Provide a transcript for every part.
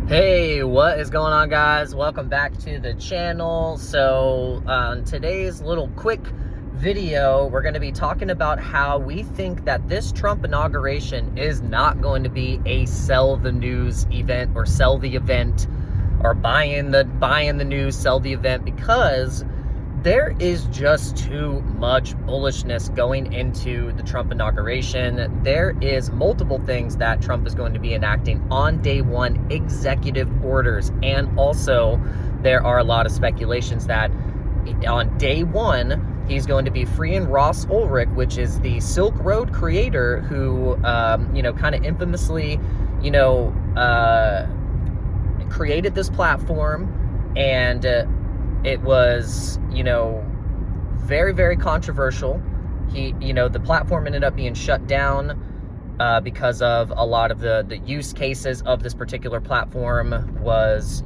Hey, what is going on, guys? Welcome back to the channel. So on today's little quick video, we're going to be talking about how we think that this Trump inauguration is not going to be a sell the news event or sell the event or buy in the news, sell the event, because there is just too much bullishness going into the Trump inauguration. There is multiple things that Trump is going to be enacting on day one, executive orders, and also there are a lot of speculations that on day one, he's going to be freeing Ross Ulrich, which is the Silk Road creator who, kind of infamously, created this platform, and it was, very, very controversial. The platform ended up being shut down because of a lot of the use cases of this particular platform was,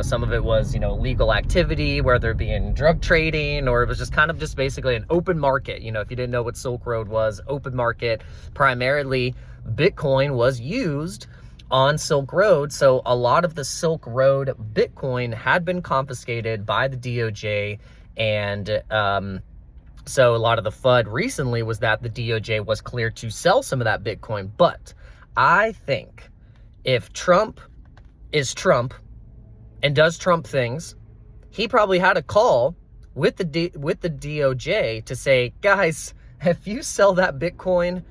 some of it was, legal activity, whether it be in drug trading, or it was just basically an open market. If you didn't know what Silk Road was, open market, primarily Bitcoin was used on Silk Road. So a lot of the Silk Road Bitcoin had been confiscated by the DOJ. And so a lot of the FUD recently was that the DOJ was cleared to sell some of that Bitcoin. But I think if Trump is Trump and does Trump things, he probably had a call with the DOJ to say, guys, if you sell that Bitcoin,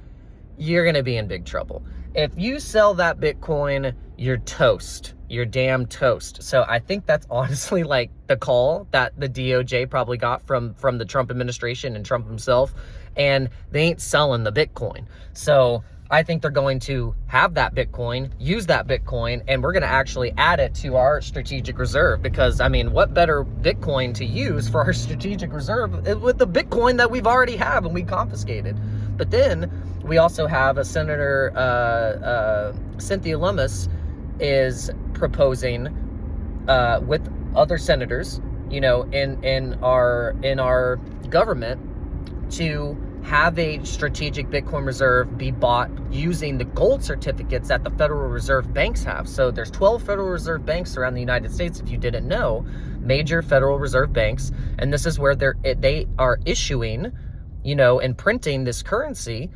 you're going to be in big trouble. If you sell that Bitcoin, you're toast. You're damn toast. So I think that's honestly like the call that the DOJ probably got from the Trump administration and Trump himself, and they ain't selling the Bitcoin. So I think they're going to have that Bitcoin, use that Bitcoin, and we're going to actually add it to our strategic reserve, because, what better Bitcoin to use for our strategic reserve with the Bitcoin that we've already have and we confiscated. But then we also have a Senator, Cynthia Lummis is proposing with other senators, in our government, to have a strategic Bitcoin reserve be bought using the gold certificates that the Federal Reserve banks have. So there's 12 Federal Reserve banks around the United States, if you didn't know, major Federal Reserve banks, and this is where they are issuing, and printing this currency,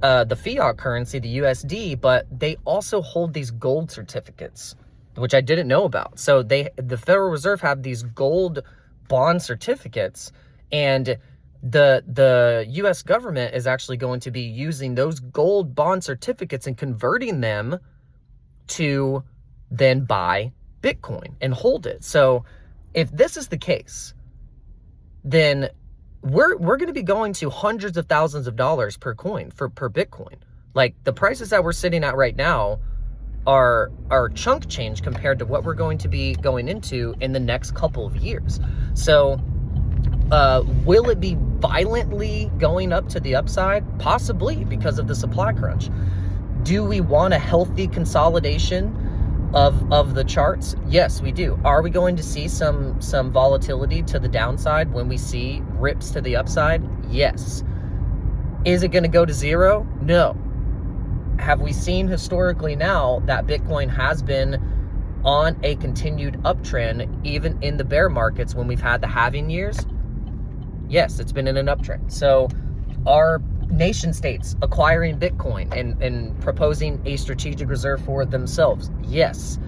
the fiat currency, the USD, but they also hold these gold certificates, which I didn't know about. So the Federal Reserve have these gold bond certificates, and the US government is actually going to be using those gold bond certificates and converting them to then buy Bitcoin and hold it. So if this is the case, then we're going to be going to hundreds of thousands of dollars per coin per Bitcoin. Like, the prices that we're sitting at right now are chunk change compared to what we're going to be going into in the next couple of years. So will it be violently going up to the upside? Possibly, because of the supply crunch. Do we want a healthy consolidation of the charts? Yes, we do. Are we going to see some volatility to the downside when we see rips to the upside? Yes. Is it going to go to zero? No. Have we seen historically now that Bitcoin has been on a continued uptrend, even in the bear markets when we've had the halving years? Yes, it's been in an uptrend. So are nation states acquiring Bitcoin and proposing a strategic reserve for themselves? Yes.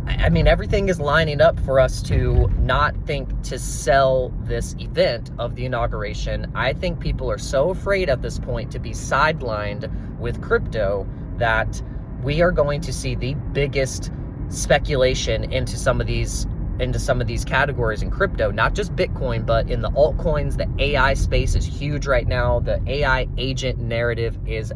Everything is lining up for us to not think to sell this event of the inauguration. I think people are so afraid at this point to be sidelined with crypto that we are going to see the biggest speculation into some of these categories in crypto, not just Bitcoin, but in the altcoins. The AI space is huge right now. The AI agent narrative is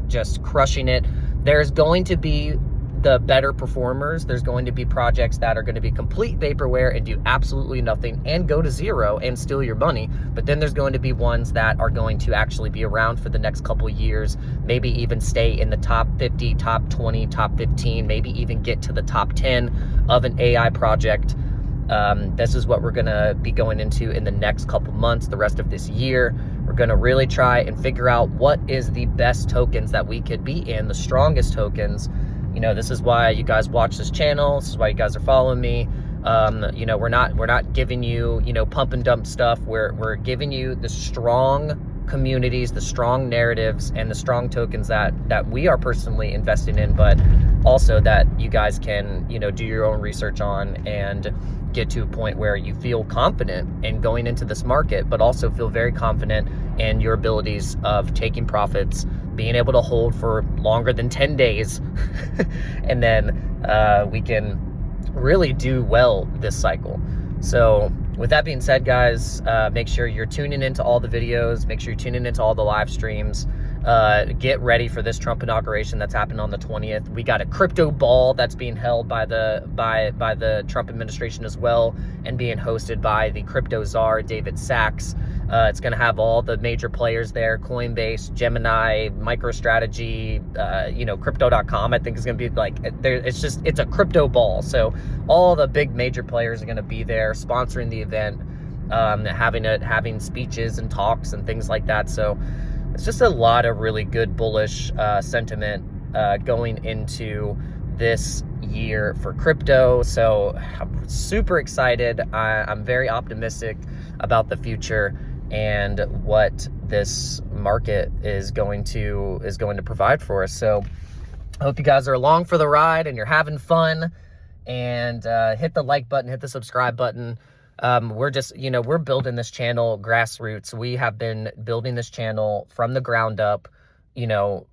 just crushing it. There's going to be the better performers. There's going to be projects that are going to be complete vaporware and do absolutely nothing and go to zero and steal your money. But then there's going to be ones that are going to actually be around for the next couple of years, maybe even stay in the top 50, top 20, top 15, maybe even get to the top 10 of an AI project. This is what we're going to be going into in the next couple months, the rest of this year. We're going to really try and figure out what is the best tokens that we could be in, the strongest tokens, You know, this is why you guys watch this channel. This is why you guys are following me. You know, we're not giving you, you know, pump and dump stuff. We're giving you the strong communities, the strong narratives, and the strong tokens that we are personally investing in, but also that you guys can, you know, do your own research on and get to a point where you feel confident in going into this market, but also feel very confident in your abilities of taking profits, being able to hold for longer than 10 days, and then we can really do well this cycle. So with that being said, guys, make sure you're tuning into all the videos, make sure you're tuning into all the live streams. Get ready for this Trump inauguration that's happening on the 20th. We got a crypto ball that's being held by the Trump administration as well, and being hosted by the crypto czar, David Sachs. It's going to have all the major players there: Coinbase, Gemini, MicroStrategy, you know, Crypto.com. I think is going to be like, it's a crypto ball. So all the big major players are going to be there sponsoring the event, having speeches and talks and things like that. So it's just a lot of really good bullish sentiment going into this year for crypto. So I'm super excited. I'm very optimistic about the future and what this market is going to provide for us. So I hope you guys are along for the ride and you're having fun. And hit the like button, hit the subscribe button. We're just, you know, we're building this channel grassroots. We have been building this channel from the ground up, you know,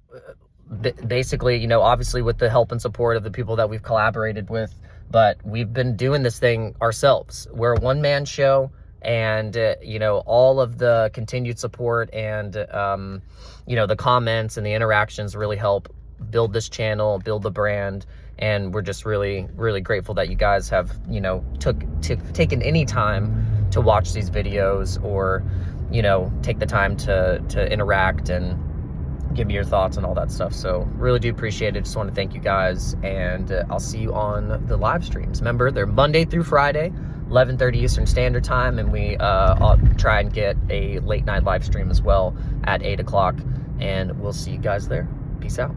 basically, you know, obviously with the help and support of the people that we've collaborated with, but we've been doing this thing ourselves. We're a one-man show, and, you know, all of the continued support and, you know, the comments and the interactions really help build this channel, build the brand. And we're just really, really grateful that you guys have, you know, taken any time to watch these videos, or, you know, take the time to interact and give me your thoughts and all that stuff. So really do appreciate it. Just want to thank you guys, and I'll see you on the live streams. Remember, they're Monday through Friday, 11:30 Eastern Standard Time, and we I'll try and get a late night live stream as well at 8 o'clock, and we'll see you guys there. Peace out.